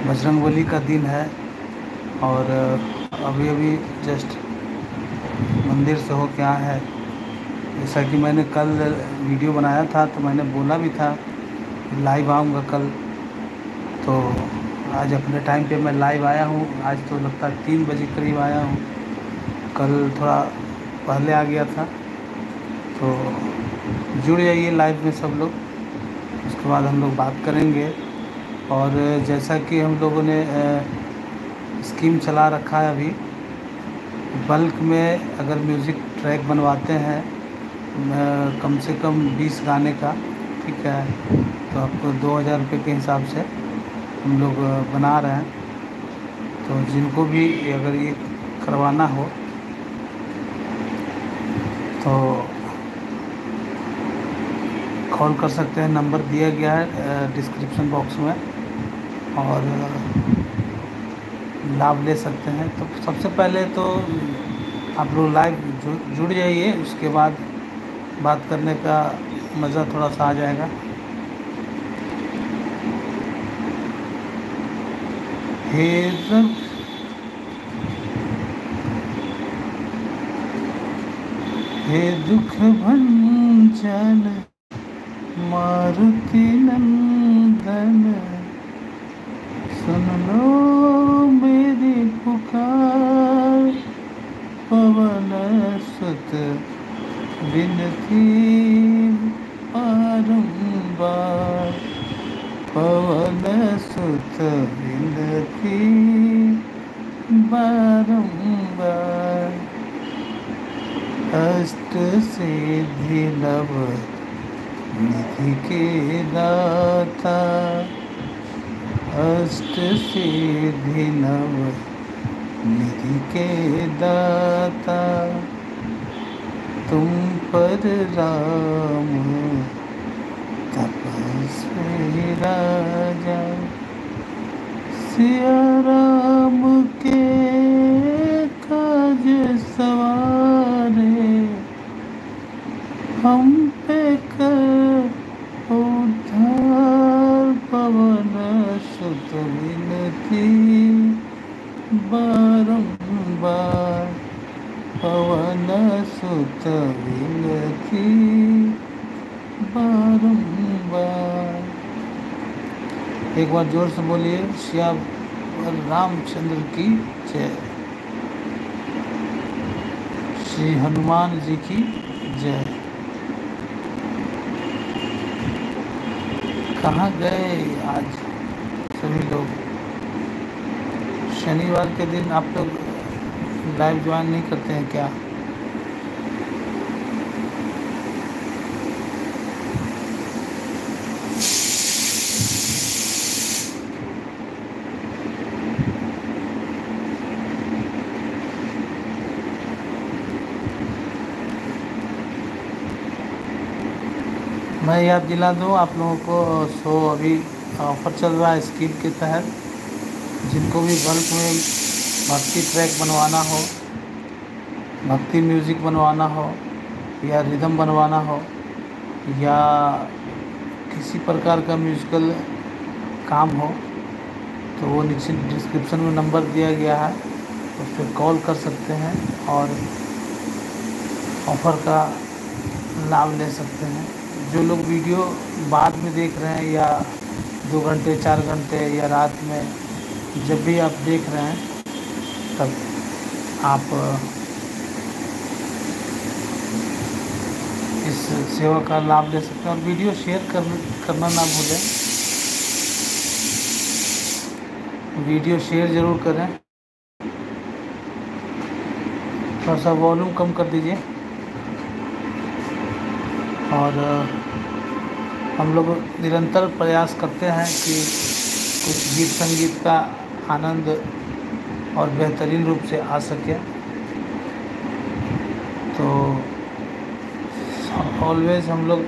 बजरंगबली का दिन है और अभी अभी जस्ट मंदिर से हो क्या है। जैसा कि मैंने कल वीडियो बनाया था तो मैंने बोला भी था कि लाइव आऊँगा कल। तो आज अपने टाइम पे मैं लाइव आया हूँ। आज तो लगता है 3 बजे करीब आया हूँ। कल थोड़ा पहले आ गया था। तो जुड़ जाइए लाइव में सब लोग, उसके बाद हम लोग बात करेंगे। और जैसा कि हम लोगों ने स्कीम चला रखा है अभी, बल्क में अगर म्यूज़िक ट्रैक बनवाते हैं कम से कम 20 गाने का, ठीक है, तो आपको 2000 रुपये के हिसाब से हम लोग बना रहे हैं। तो जिनको भी अगर ये करवाना हो तो कॉल कर सकते हैं, नंबर दिया गया है डिस्क्रिप्शन बॉक्स में, और लाभ ले सकते हैं। तो सबसे पहले तो आप लोग लाइव जुड़ जाइए, उसके बाद बात करने का मज़ा थोड़ा सा आ जाएगा। हे रब, हे दुख भंजन मारुति नंदन, सुन लो मेरी पुकार, पवन सुत विनती बारंबार, पवन सुत विनती बारंबार, अष्ट सिद्धि नव निधि के दाता, अष्ट सिद्धि नव निधि के दाता, तुम पर राम तपस्वी राजा, सिया राम के काज सवारे, हम पे कर उद्धार, पवन सुत विनती बारंबार, पवन सुत विनती बारंबार। एक बार जोर से बोलिए, श्री रामचंद्र की जय, श्री हनुमान जी की जय। कहाँ गए आज सभी लोग? शनिवार के दिन आप लोग लाइव ज्वाइन नहीं करते हैं क्या? मैं याद दिला दूँ आप लोगों को, सो अभी ऑफ़र चल रहा है स्कीम के तहत। जिनको भी बल्क में भक्ति ट्रैक बनवाना हो, भक्ति म्यूज़िक बनवाना हो, या रिदम बनवाना हो, या किसी प्रकार का म्यूज़िकल काम हो, तो वो नीचे डिस्क्रिप्शन में नंबर दिया गया है, उस पर कॉल कर सकते हैं और ऑफ़र का लाभ ले सकते हैं। जो लोग वीडियो बाद में देख रहे हैं, या 2 घंटे 4 घंटे या रात में जब भी आप देख रहे हैं, तब आप इस सेवा का लाभ ले सकते हैं। और वीडियो शेयर करना ना भूलें, वीडियो शेयर ज़रूर करें। थोड़ा सा वॉल्यूम कम कर दीजिए। और हम लोग निरंतर प्रयास करते हैं कि कुछ गीत संगीत का आनंद और बेहतरीन रूप से आ सके। तो ऑलवेज़ हम लोग